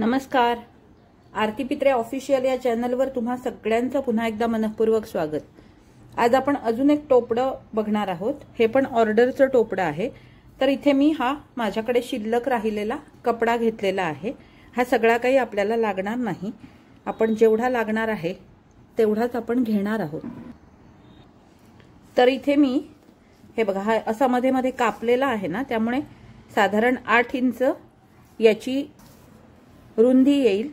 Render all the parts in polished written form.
नमस्कार. आरती पित्रे ऑफिशियल या चॅनलवर तुम्हा सगळ्यांचं पुन्हा एकदा मनपूर्वक स्वागत. आज आपण अजून एक टोपडं बघणार आहोत. हे पण ऑर्डरचं टोपडं आहे. तर इथे मी हा माझ्याकडे शिल्लक राहिलेला कपडा घेतलेला आहे. हा सगळा काही आपल्याला लागणार नाही. आपण जेवढा लागणार आहे तेवढाच आपण घेणार आहोत. तर इथे मी हे बघा, हा असा मध्ये मध्ये कापलेला आहे ना, त्यामुळे साधारण 8 इंच याची रुंदी येईल.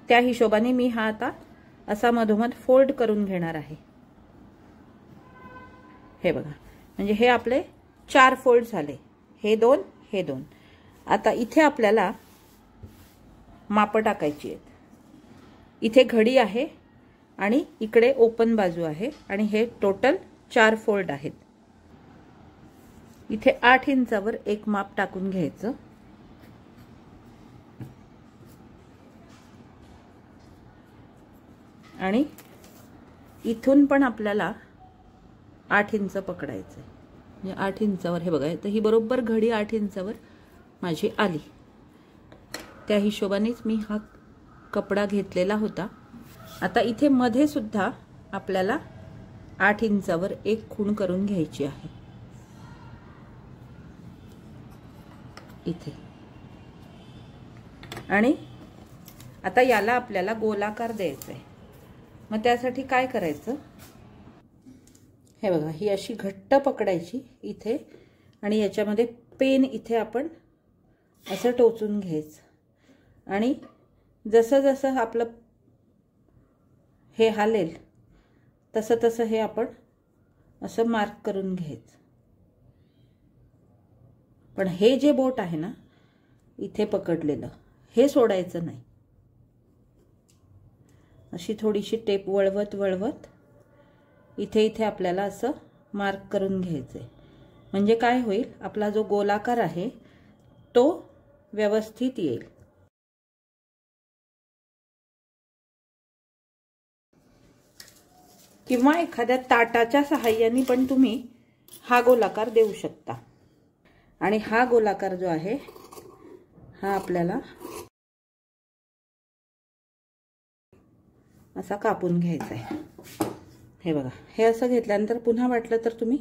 त्या हिशोबाने मी हा आता असा मधोमध फोल्ड करून घेणार आहे. हे बघा, म्हणजे हे आपले 4 फोल्ड झाले. हे 2, हे 2. आता इथे आपल्याला माप टाकायची आहेत. इथे घडी आहे आणि इकडे ओपन बाजू आहे आणि हे टोटल 4 फोल्ड आहेत. इथे 8 इंचावर एक माप टाकून घ्यायचं. आणि इथून पण आपल्याला 8 इंच पकडायचं. म्हणजे 8 इंचावर हे बघा, तर ही बरोबर घडी 8 इंचावर माझी आली. त्या हिशोबानेच मी हा कपडा घेतलेला होता. आता इथे मध्ये सुद्धा आपल्याला 8 इंचावर एक खूण करून घ्यायची आहे. इथे आणि आता याला आपल्याला गोलाकार द्यायचा आहे. मग त्यासाठी काय करायचं, हे बघा, ही अशी घट्ट पकडायची इथे आणि याच्यामध्ये पेन इथे आपण असं टोचून घ्यायचं आणि जसं जसं आपलं हे हालेल तसं तसं हे आपण असं मार्क करून घ्यायचं. पण हे जे बोट आहे ना इथे पकडलेलं, हे सोडायचं नाही. अशी थोडीशी टेप वळवत वळवत इथे इथे आपल्याला असं मार्क करून घ्यायचंय. म्हणजे काय होईल, आपला जो गोलाकार आहे तो व्यवस्थित येईल. किंवा एखाद्या ताटाच्या सहाय्याने पण तुम्ही हा गोलाकार देऊ शकता. आणि हा गोलाकार जो आहे हा आपल्याला असा कापून घ्यायचा आहे. हे बघा, हे असं घेतल्यानंतर पुन्हा वाटलं तर तुम्ही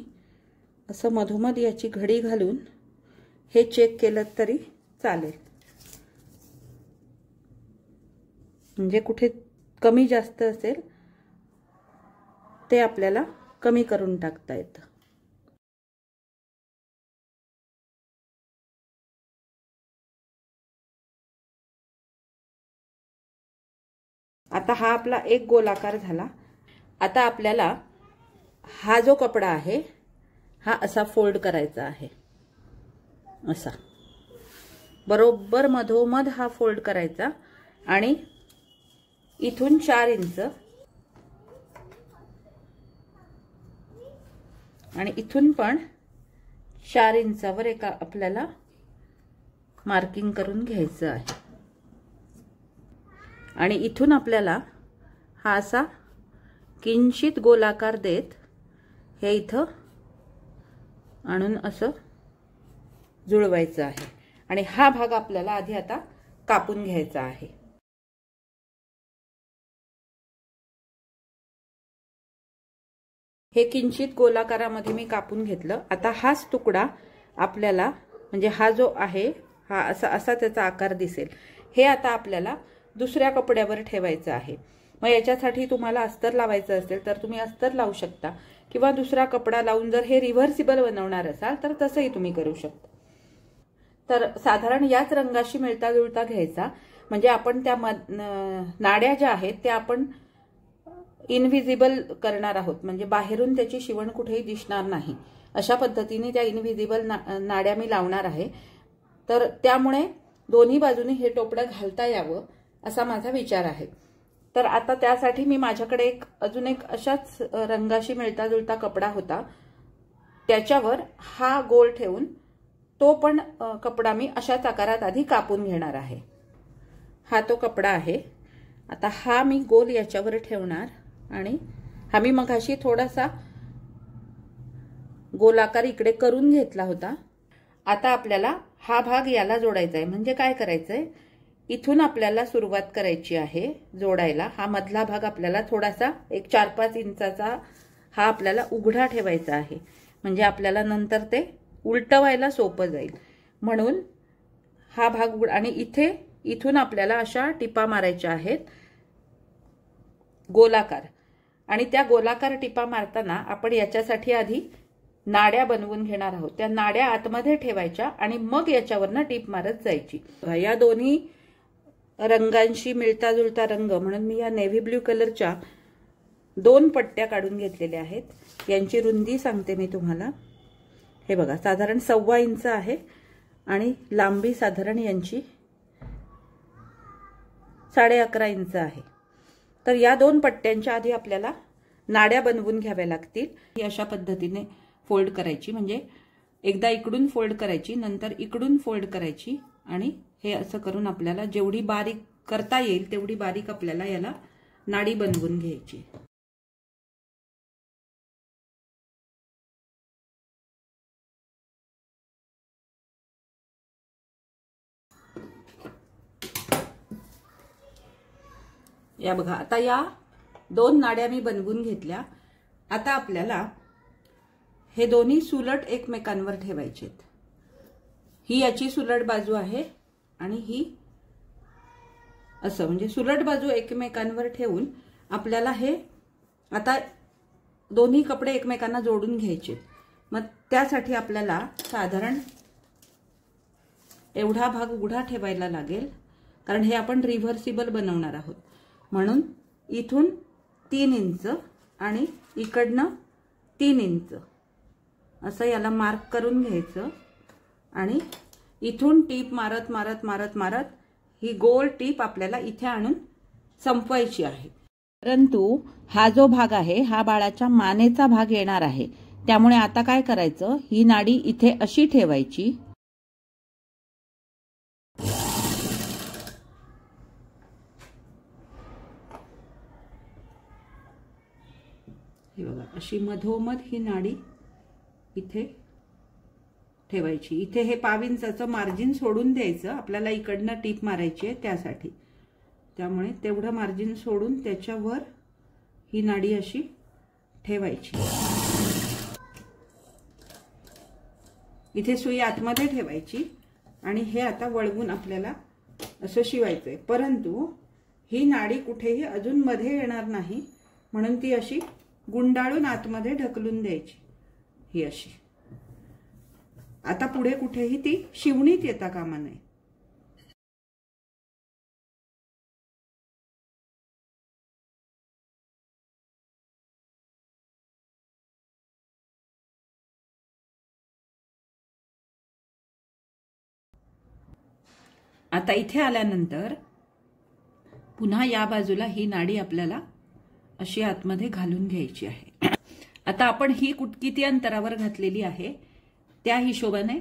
असं मधोमध याची घडी घालून हे चेक केलं तरी चालेल. म्हणजे कुठे कमी जास्त असेल ते आपल्याला कमी करून टाकता येतं. आता हा आपला एक गोलाकार झाला. आता आपल्याला हा जो कपडा आहे हा असा फोल्ड करायचा आहे. असा बरोबर मधोमध हा फोल्ड करायचा आणि इथून 4 इंच आणि इथून पण 4 इंचावर एक आपल्याला मार्किंग करून घ्यायचं आहे. आणि इथून आपल्याला हा असा किंचित गोलाकार देत हे इथं आणून असं जुळवायचं आहे. आणि हा भाग आपल्याला आधी आता कापून घ्यायचा आहे. हे किंचित गोलाकारामध्ये मी कापून घेतलं. आता हाच तुकडा आपल्याला, म्हणजे हा जो आहे हा असा असा त्याचा आकार दिसेल, हे आता आपल्याला दुसऱ्या कपड्यावर ठेवायचं आहे. मग याच्यासाठी तुम्हाला अस्तर लावायचं असेल तर तुम्ही अस्तर लावू शकता किंवा दुसरा कपडा लावून जर हे रिव्हर्सिबल बनवणार असाल तर तसंही तुम्ही करू शकता. तर साधारण याच रंगाशी मिळता जुळता घ्यायचा. म्हणजे आपण त्या नाड्या ज्या आहेत त्या आपण इनव्हिजिबल करणार आहोत. म्हणजे बाहेरून त्याची शिवण कुठेही दिसणार नाही अशा पद्धतीने त्या इनव्हिजिबल नाड्या मी लावणार आहे. तर त्यामुळे दोन्ही बाजूने हे टोपडं घालता यावं असा माझा विचार आहे. तर आता त्यासाठी मी माझ्याकडे अजून एक अशाच रंगाशी मिळता जुळता कपडा होता. त्याच्यावर हा गोल ठेवून तो पण कपडा मी अशाच आकारात आधी कापून घेणार आहे. हा तो कपडा आहे. आता हा मी गोल याच्यावर ठेवणार आणि हा मी मगाशी थोडासा गोलाकार इकडे करून घेतला होता. आता आपल्याला हा भाग याला जोडायचा आहे. म्हणजे काय करायचंय, इथून आपल्याला सुरुवात करायची आहे जोडायला। हा मधला भाग आपल्याला थोडासा एक 4-5 इंचाचा हा आपल्याला उघडा ठेवायचा आहे, म्हणजे आपल्याला नंतर ते उलटवायला सोपं जाईल म्हणून हा भाग। आणि इथून आपल्याला अशा टिपा मारायच्या आहेत गोलाकार, आणि त्या गोलाकार टिपा मारताना आपण याच्यासाठी आधी नाड्या बनवून घेणार आहोत। त्या नाड्या आतमध्ये ठेवायच्या आणि मग याच्यावरनं टीप मारत जायची। या दोन्ही रंगांशी मिळता जुळता रंग म्हणून मी या नेव्ही ब्ल्यू कलरच्या 2 पट्ट्या काढून घेतलेल्या आहेत। यांची रुंदी सांगते मी तुम्हाला, हे बघा साधारण 1.25 इंच आहे आणि लांबी साधारण यांची 11.5 इंच आहे। तर या 2 पट्ट्यांच्या आधी आपल्याला नाड्या बनवून घ्याव्या लागतील। ही अशा पद्धतीने फोल्ड करायची, म्हणजे एकदा इकडून फोल्ड करायची, नंतर इकडून फोल्ड करायची, आणि हे असं करून आपल्याला जेवढी बारीक करता येईल तेवढी बारीक आपल्याला याला नाडी बनवून घ्यायची। या बघा, आता या 2 नाड्या मी बनवून घेतल्या। आता आपल्याला हे दोन्ही सुलट एकमेकांवर ठेवायचेत। ही याची सुलट बाजू आहे आणि ही असं, म्हणजे सुलट बाजू एकमेकांवर ठेवून आपल्याला हे आता दोन्ही कपडे एकमेकांना जोडून घ्यायचे। मग त्यासाठी आपल्याला साधारण एवढा भाग उघडा ठेवायला लागेल, कारण हे आपण रिव्हर्सिबल बनवणार आहोत। म्हणून इथून 3 इंच आणि इकडनं 3 इंच असं याला मार्क करून घ्यायचं, आणि इथून टीप मारत मारत मारत मारत ही गोल टीप आपल्याला इथे आणून संपवायची आहे। परंतु हा जो भाग आहे हा बाळाच्या मानेचा भाग येणार आहे, त्यामुळे आता काय करायचं, ही नाडी इथे अशी ठेवायची, हे बघा अशी मधोमध ही नाडी इथे ठेवायची। इथे हे 1/2 इंचाचं मार्जिन सोडून द्यायचं, आपल्याला इकडनं टीप मारायची आहे त्यासाठी, त्यामुळे तेवढं मार्जिन सोडून त्याच्यावर ही नाडी अशी ठेवायची। इथे सुई आतमध्ये ठेवायची आणि हे आता वळवून आपल्याला असं शिवायचंय, परंतु ही नाडी कुठेही अजून मध्ये येणार नाही म्हणून ती अशी गुंडाळून आतमध्ये ढकलून द्यायची, ही अशी। आता पुढे कुठेही ती शिवणीत येता कामा नये। आता इथे आल्यानंतर पुन्हा या बाजूला ही नाडी आपल्याला अशी आतमध्ये घालून घ्यायची आहे। आता आपण ही किती अंतरावर घातलेली आहे त्या हिशोबाने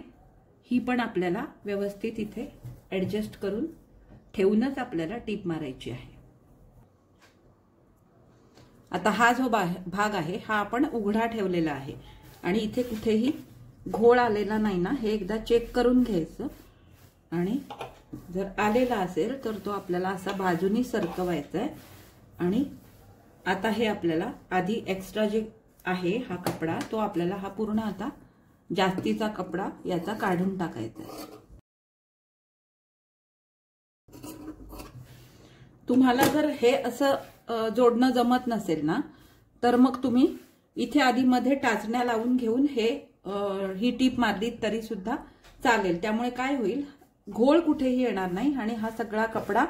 ही पण आपल्याला व्यवस्थित इथे ऍडजस्ट करून ठेवूनच आपल्याला टीप मारायची आहे। आता हा जो भाग आहे हा आपण उघडा ठेवलेला आहे आणि इथे कुठेही घोळ आलेला नाही ना, हे एकदा चेक करून घ्यायचं, आणि जर आलेला असेल तर तो आपल्याला असा बाजूनी सरकवायचा आहे। आणि आता हे आपल्याला आधी एक्स्ट्रा जे आहे हा कपडा तो आपल्याला हा पूर्ण आता जास्तीचा कपडा याचा काढून टाकायचा आहे। तुम्हाला जर हे असं जोडणं जमत नसेल ना, तर मग तुम्ही इथे आधी मध्ये टाचण्या लावून घेऊन ही टीप मारली तरी सुद्धा चालेल। त्यामुळे काय होईल, घोळ कुठेही येणार नाही आणि हा सगळा कपडा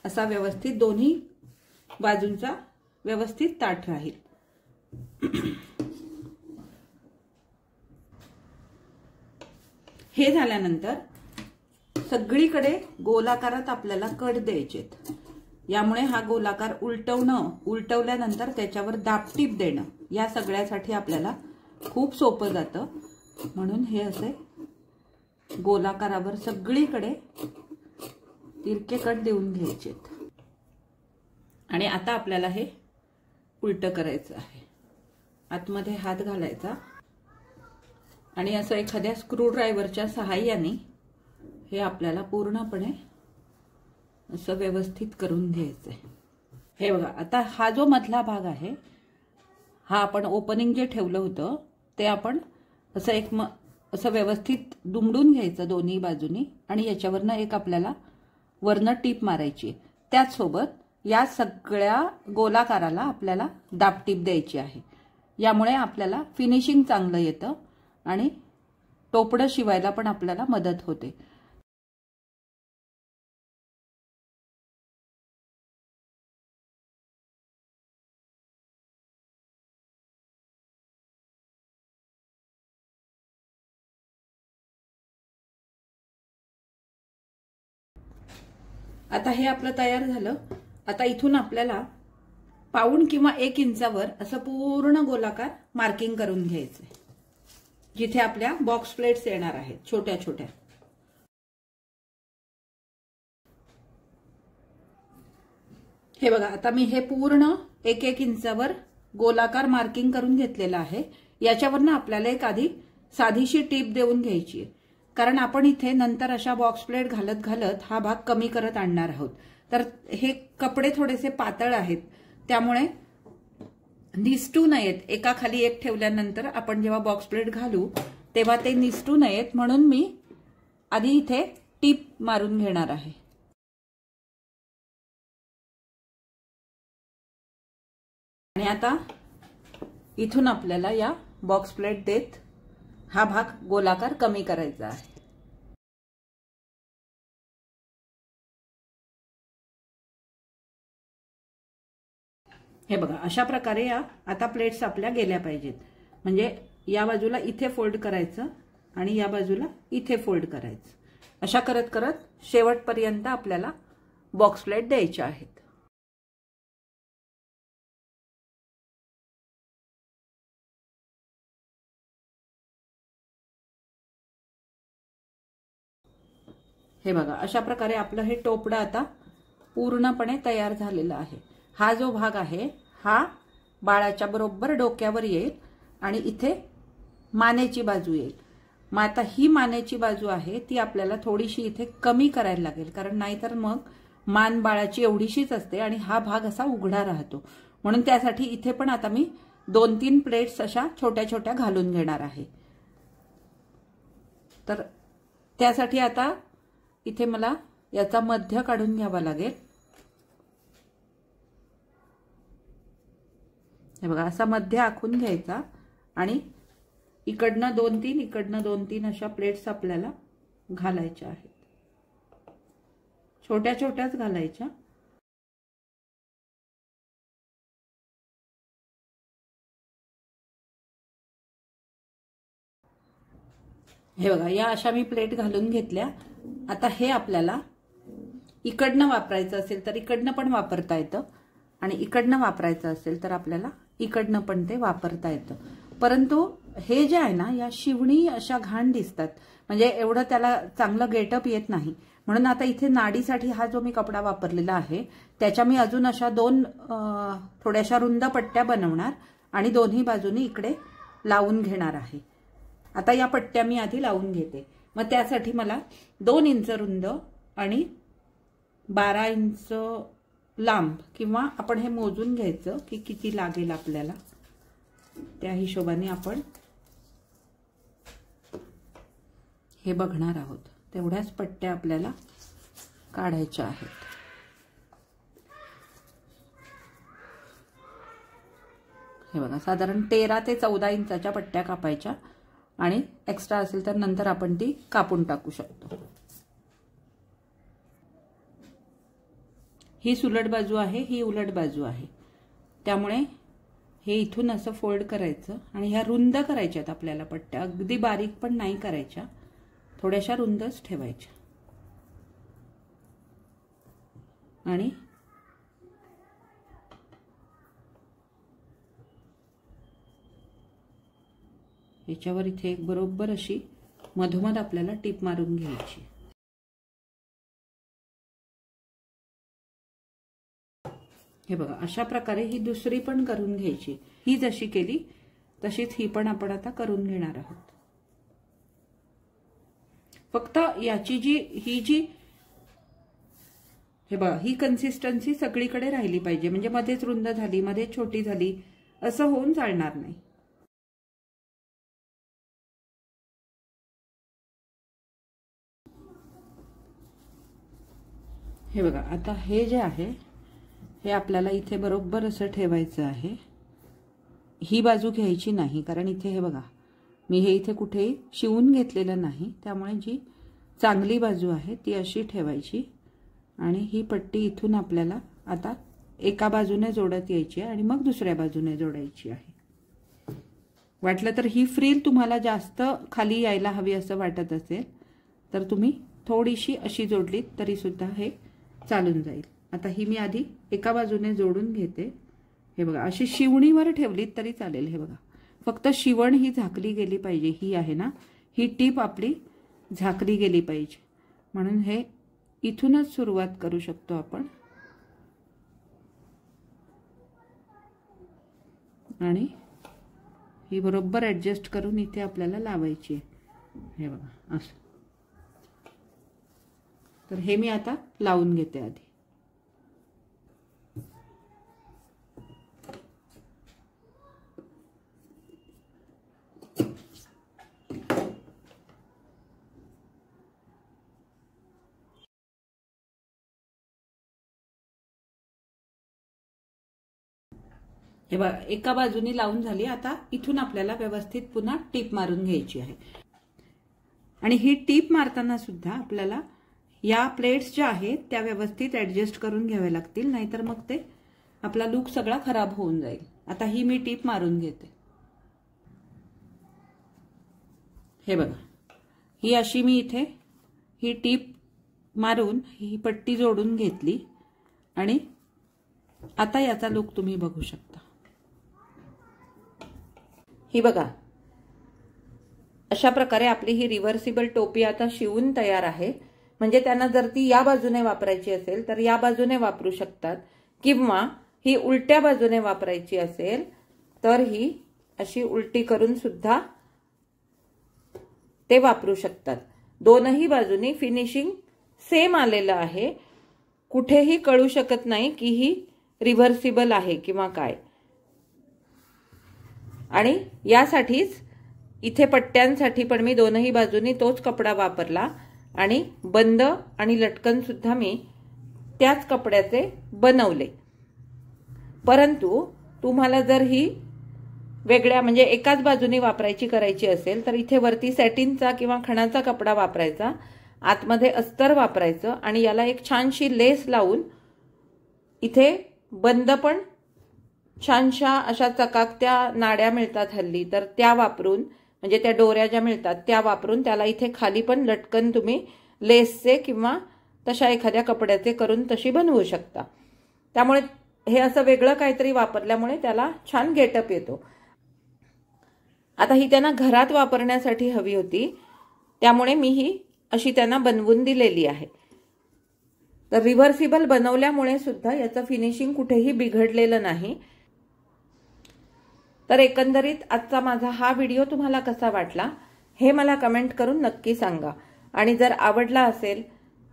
असा व्यवस्थित दोन्ही बाजूंचा व्यवस्थित ताठ राहील। हे झाल्यानंतर सगळीकडे गोलाकारात आपल्याला कट द्यायचेत। यामुळे हा गोलाकार उलटवल्यानंतर त्याच्यावर दाबटीप देणं या सगळ्यासाठी आपल्याला खूप सोपं जातं, म्हणून हे असे गोलाकारावर सगळीकडे तिरके कट देऊन घ्यायचेत। आणि आता आपल्याला हे उलट करायचं आहे। आतमध्ये हात घालायचा आणि असं एखाद्या स्क्रू ड्रायव्हरच्या सहाय्याने हे आपल्याला पूर्णपणे असं व्यवस्थित करून घ्यायचंय। हे बघा, आता हा जो मधला भाग आहे हा आपण ओपनिंग जे ठेवलं होतं ते आपण असं असं व्यवस्थित दुमडून घ्यायचं दोन्ही बाजूनी आणि याच्यावरनं एक आपल्याला वरनं टीप मारायची। त्याचसोबत या सगळ्या गोलाकाराला आपल्याला दाबटीप द्यायची आहे। यामुळे आपल्याला फिनिशिंग चांगलं येतं आणि टोपडं शिवायला पण आपल्याला मदत होते। आता हे आपलं तयार झालं। आता इथून आपल्याला पाऊण किंवा 1 इंचावर असं पूर्ण गोलाकार मार्किंग करून घ्यायचंय, जिथे आपल्या बॉक्स प्लेट्स येणार आहेत छोट्या छोट्या। हे बघा, आता मी हे पूर्ण 1-1 इंचावर गोलाकार मार्किंग करून घेतलेलं आहे। याच्यावरनं आपल्याला एक आधी साधीशी टीप देऊन घ्यायची, कारण आपण इथे नंतर अशा बॉक्स प्लेट घालत घालत हा भाग कमी करत आणणार आहोत। तर हे कपडे थोडेसे पातळ आहेत, त्यामुळे निसटू नयेत। एकाखाली एक ठेवल्यानंतर आपण जेव्हा बॉक्स प्लेट घालू तेव्हा ते निसटू नयेत, म्हणून मी आधी इथे टीप मारून घेणार आहे। आणि आता इथून आपल्याला या बॉक्स प्लेट देत हा भाग गोलाकार कमी करायचा आहे। हे बघा, अशा प्रकारे या आता प्लेट्स आपल्या गेल्या पाहिजेत। म्हणजे या बाजूला इथे फोल्ड करायचं आणि या बाजूला इथे फोल्ड करायचं। अशा करत करत शेवटपर्यंत आपल्याला बॉक्स प्लेट द्यायच्या आहेत। हे बघा, अशा प्रकारे आपलं हे टोपडं आता पूर्णपणे तयार झालेलं आहे। हा जो भाग आहे हा बाळाच्या बरोबर डोक्यावर येईल आणि इथे मानेची बाजू येईल। मग आता ही मानेची बाजू आहे ती आपल्याला थोडीशी इथे कमी करायला लागेल, कारण नाहीतर मग मान बाळाची एवढीशीच असते आणि हा भाग असा उघडा राहतो। म्हणून त्यासाठी इथे पण आता मी 2-3 प्लेट्स अशा छोट्या छोट्या घालून घेणार आहे। तर त्यासाठी आता इथे मला याचा मध्य काढून घ्यावा लागेल। हे बघा, असा मध्य आखून घ्यायचा आणि इकडनं 2-3 इकडनं 2-3 अशा प्लेट्स आपल्याला घालायच्या आहेत। छोट्या छोट्याच घालायच्या। हे बघा, या अशा मी प्लेट घालून घेतल्या। आता हे आपल्याला इकडनं वापरायचं असेल तर इकडनं पण वापरता येतं आणि इकडनं वापरायचं असेल तर आपल्याला इकडनं पण ते वापरता येतं। परंतु हे जे आहे ना, या शिवणी अशा घाण दिसतात, म्हणजे एवढं त्याला चांगलं गेटअप येत नाही। म्हणून आता इथे नाडीसाठी हा जो मी कपडा वापरलेला आहे त्याच्या मी अजून अशा 2 थोड्याशा रुंद पट्ट्या बनवणार आणि दोन्ही बाजूनी इकडे लावून घेणार आहे। आता या पट्ट्या मी आधी लावून घेते। मग त्यासाठी मला 2 इंच रुंद आणि 12 इंच लांब, किंवा आपण हे मोजून घ्यायचं की किती लागेल आपल्याला, त्या हिशोबाने आपण हे बघणार आहोत। तेवढ्याच पट्ट्या आपल्याला काढायच्या आहेत। हे बघा, साधारण 13 ते 14 इंचाच्या पट्ट्या कापायच्या आणि एक्स्ट्रा असेल तर नंतर आपण ती कापून टाकू शकतो। ही उलट बाजू आहे, ही उलट बाजू आहे, त्यामुळे हे इथून असं फोल्ड करायचं आणि ह्या रुंद करायच्यात आपल्याला पट्ट्या। अगदी बारीक पण नाही करायच्या, थोड्याशा रुंदच ठेवायच्या। आणि याच्यावर इथे एक बरोबर अशी मधोमध आपल्याला टीप मारून घ्यायची। हे बघा, अशा प्रकारे ही दुसरी पण करून घ्यायची। ही जशी केली तशीच ही पण आपण आता करून घेणार आहोत। फक्त याची ही जी हे बघा, ही कन्सिस्टन्सी सगळीकडे राहिली पाहिजे, म्हणजे मध्येच रुंद झाली मध्येच छोटी झाली असं होऊन चालणार नाही. हे बघा, आता हे जे आहे हे आपल्याला इथे बरोबर असं ठेवायचं आहे. ही बाजू घ्यायची नाही, कारण इथे हे बघा मी हे इथे कुठेही शिवून घेतलेलं नाही, त्यामुळे जी चांगली बाजू आहे ती अशी ठेवायची आणि ही पट्टी इथून आपल्याला आता एका बाजूने जोडत यायची आहे आणि मग दुसऱ्या बाजूने जोडायची आहे. वाटलं तर ही फ्रिल तुम्हाला जास्त खाली यायला हवी असं वाटत असेल तर तुम्ही थोडीशी अशी जोडलीत तरी सुद्धा हे चालून जाईल. आता ही मी आधी एका बाजूने जोडून घेते. हे बघा, अशी शिवणीवर ठेवलीत तरी चालेल. हे बघा, फक्त शिवण ही झाकली गेली पाहिजे, ही आहे ना ही टीप आपली झाकली गेली पाहिजे, म्हणून हे इथूनच सुरुवात करू शकतो आपण. आणि ही बरोबर ऍडजस्ट करून इथे आपल्याला लावायची आहे. हे बघा असं. तर हे मी आता लावून घेते आधी. हे बघा, एका बाजूने लावून झाली. आता इथून आपल्याला व्यवस्थित पुन्हा टीप मारून घ्यायची आहे. आणि ही टीप मारताना सुद्धा आपल्याला या प्लेट्स ज्या आहेत त्या व्यवस्थित ऍडजस्ट करून घ्याव्या लागतील, नाहीतर मग ते आपला लुक सगळा खराब होऊन जाईल. आता ही मी टीप मारून घेते. हे बघा, ही अशी मी इथे ही टीप मारून ही पट्टी जोडून घेतली आणि आता याचा लुक तुम्ही बघू शकता. ही बघा, अशा प्रकारे आपली ही रिव्हर्सिबल टोपी आता शिवून तयार आहे. म्हणजे त्यांना जर ती या बाजूने वापरायची असेल तर या बाजूने वापरू शकतात, किंवा ही उलट्या बाजूने वापरायची असेल तर ही अशी उलटी करून सुद्धा ते वापरू शकतात. दोनही बाजूनी फिनिशिंग सेम आलेलं आहे. कुठेही कळू शकत नाही की ही रिव्हर्सिबल आहे किंवा काय. आणि यासाठीच इथे पट्ट्यांसाठी पण मी दोनही बाजूनी तोच कपडा वापरला आणि बंद आणि लटकन सुद्धा मी त्याच कपड्याचे बनवले. परंतु तुम्हाला जर ही वेगळ्या म्हणजे एकाच बाजूने वापरायची करायची असेल तर इथे वरती सॅटिनचा किंवा खणाचा कपडा वापरायचा, आतमध्ये अस्तर वापरायचं आणि याला एक छानशी लेस लावून इथे बंद पण छानशा अशा चकाकत्या नाड्या मिळतात हल्ली, तर त्या वापरून म्हणजे त्या डोऱ्या ज्या मिळतात त्या वापरून त्याला इथे खाली पण लटकन तुम्ही लेसचे किंवा तशा एखाद्या कपड्याचे करून तशी बनवू शकता. त्यामुळे हे असं वेगळं काहीतरी वापरल्यामुळे त्याला छान गेटअप येतो. आता ही त्यांना घरात वापरण्यासाठी हवी होती, त्यामुळे मी ही अशी त्यांना बनवून दिलेली आहे. तर रिव्हर्सिबल बनवल्यामुळे सुद्धा याचं फिनिशिंग कुठेही बिघडलेलं नाही. तर एकंदरीत आजचा माझा हा व्हिडिओ तुम्हाला कसा वाटला हे मला कमेंट करून नक्की सांगा. आणि जर आवडला असेल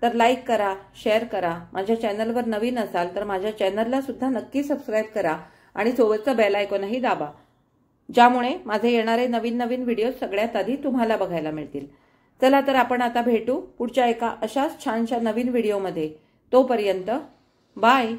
तर लाईक करा, शेअर करा. माझ्या चॅनलवर नवीन असाल तर माझ्या चॅनलला सुद्धा नक्की सबस्क्राईब करा आणि सोबतचं बेल आयकॉनही दाबा, ज्यामुळे माझे येणारे नवीन नवीन व्हिडिओ सगळ्यात आधी तुम्हाला बघायला मिळतील. चला तर आपण आता भेटू पुढच्या एका अशाच छानशा नवीन व्हिडिओमध्ये. तोपर्यंत बाय.